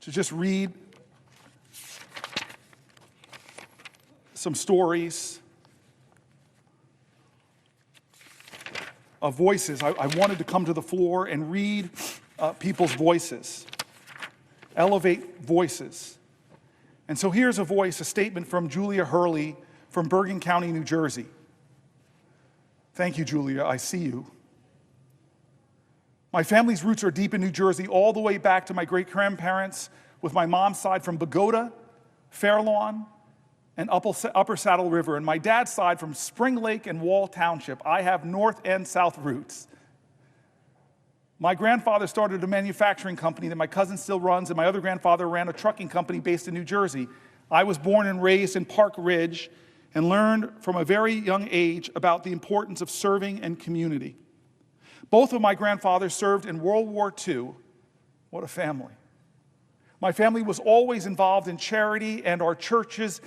to just read some stories of voices. I wanted to come to the floor and read people's voices, elevate voices. And so here's a voice, a statement from Julia Hurley from Bergen County, New Jersey. Thank you, Julia, I see you. My family's roots are deep in New Jersey, all the way back to my great-grandparents, with my mom's side from Bogota, Fairlawn, and Upper Saddle River, and my dad's side from Spring Lake and Wall Township. I have north and south roots. My grandfather started a manufacturing company that my cousin still runs, and my other grandfather ran a trucking company based in New Jersey. I was born and raised in Park Ridge and learned from a very young age about the importance of serving and community. Both of my grandfathers served in World War II. What a family. My family was always involved in charity and our churches,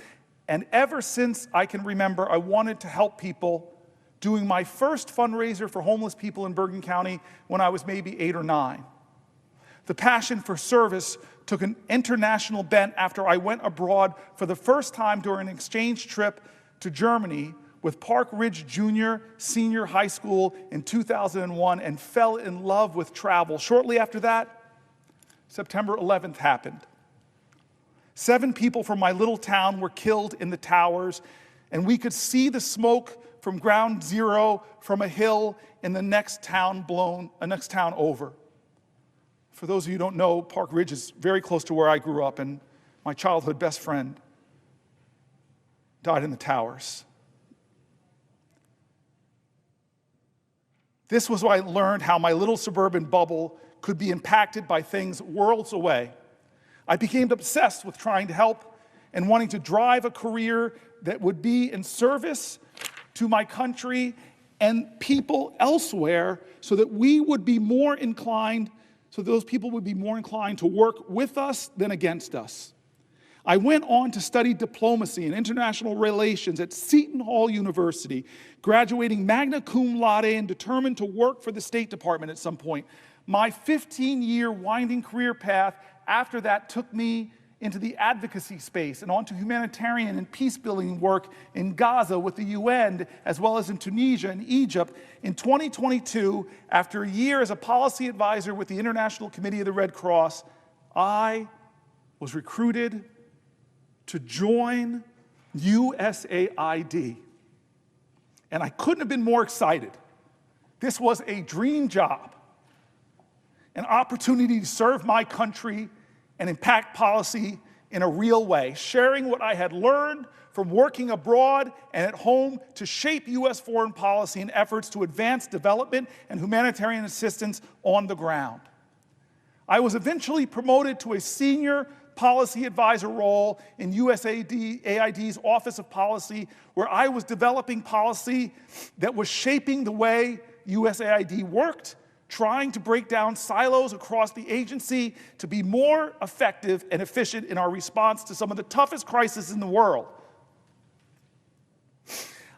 and ever since I can remember, I wanted to help people, doing my first fundraiser for homeless people in Bergen County when I was maybe 8 or 9. The passion for service took an international bent after I went abroad for the first time during an exchange trip to Germany with Park Ridge Junior Senior High School in 2001 and fell in love with travel. Shortly after that, September 11th happened. 7 people from my little town were killed in the towers, and we could see the smoke from ground zero from a hill in the next town over. For those of you who don't know, Park Ridge is very close to where I grew up, and my childhood best friend died in the towers. This was when I learned how my little suburban bubble could be impacted by things worlds away. I became obsessed with trying to help and wanting to drive a career that would be in service to my country and people elsewhere so that we would be more inclined, so those people would be more inclined to work with us than against us. I went on to study diplomacy and international relations at Seton Hall University, graduating magna cum laude and determined to work for the State Department at some point. My 15-year winding career path after that took me into the advocacy space and onto humanitarian and peace-building work in Gaza with the UN, as well as in Tunisia and Egypt. In 2022, after a year as a policy advisor with the International Committee of the Red Cross, I was recruited to join USAID. And I couldn't have been more excited. This was a dream job, an opportunity to serve my country and impact policy in a real way, sharing what I had learned from working abroad and at home to shape U.S. foreign policy and efforts to advance development and humanitarian assistance on the ground. I was eventually promoted to a senior policy advisor role in USAID's Office of Policy, where I was developing policy that was shaping the way USAID worked, trying to break down silos across the agency to be more effective and efficient in our response to some of the toughest crises in the world.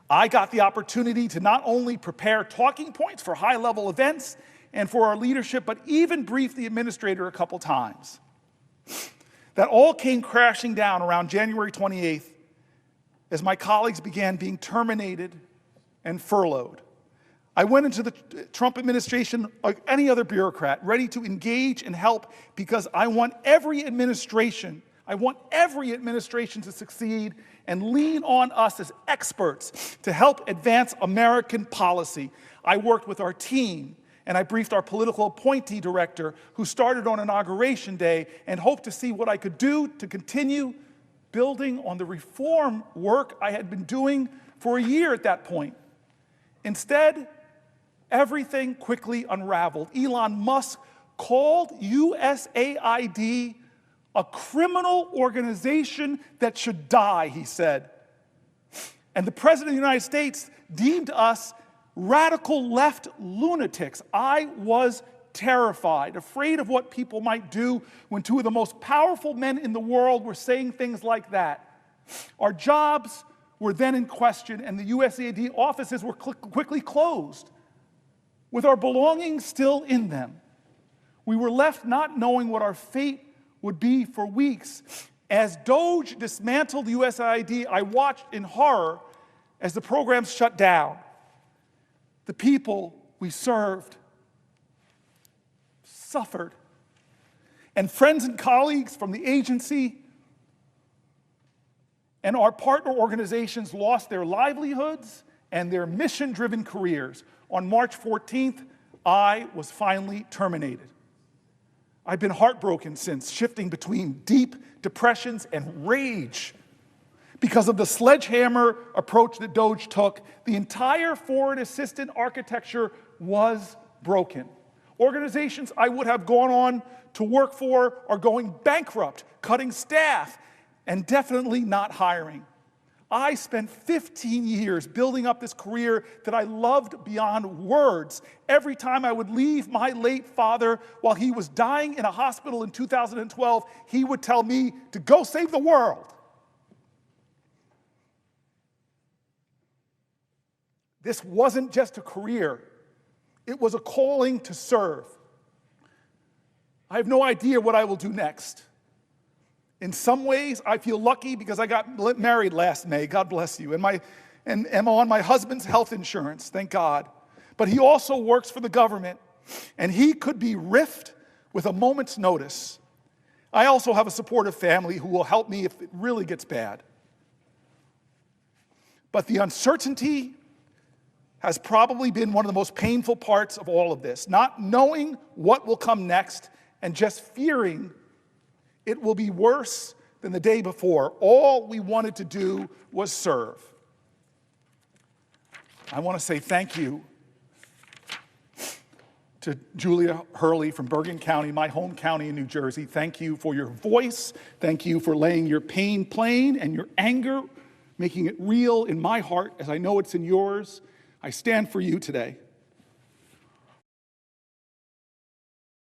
I got the opportunity to not only prepare talking points for high-level events and for our leadership, but even brief the administrator a couple times. That all came crashing down around January 28th as my colleagues began being terminated and furloughed. I went into the Trump administration like any other bureaucrat, ready to engage and help because I want every administration to succeed and lean on us as experts to help advance American policy. I worked with our team, and I briefed our political appointee director, who started on Inauguration Day, and hoped to see what I could do to continue building on the reform work I had been doing for a year at that point. Instead, everything quickly unraveled. Elon Musk called USAID a criminal organization that should die, he said. And the President of the United States deemed us radical left lunatics. I was terrified, afraid of what people might do when 2 of the most powerful men in the world were saying things like that. Our jobs were then in question, and the USAID offices were quickly closed, with our belongings still in them. We were left not knowing what our fate would be for weeks. As DOGE dismantled USAID, I watched in horror as the programs shut down. The people we served suffered. And friends and colleagues from the agency and our partner organizations lost their livelihoods and their mission-driven careers. On March 14th, I was finally terminated. I've been heartbroken since, shifting between deep depressions and rage. Because of the sledgehammer approach that DOGE took, the entire foreign assistance architecture was broken. Organizations I would have gone on to work for are going bankrupt, cutting staff, and definitely not hiring. I spent 15 years building up this career that I loved beyond words. Every time I would leave my late father while he was dying in a hospital in 2012, he would tell me to go save the world. This wasn't just a career. It was a calling to serve. I have no idea what I will do next. In some ways, I feel lucky because I got married last May, God bless you, and am on my husband's health insurance, thank God. But he also works for the government, and he could be riffed with a moment's notice. I also have a supportive family who will help me if it really gets bad. But the uncertainty has probably been one of the most painful parts of all of this. Not knowing what will come next and just fearing it will be worse than the day before. All we wanted to do was serve. I want to say thank you to Julia Hurley from Bergen County, my home county in New Jersey. Thank you for your voice. Thank you for laying your pain plain and your anger, making it real in my heart as I know it's in yours. I stand for you today.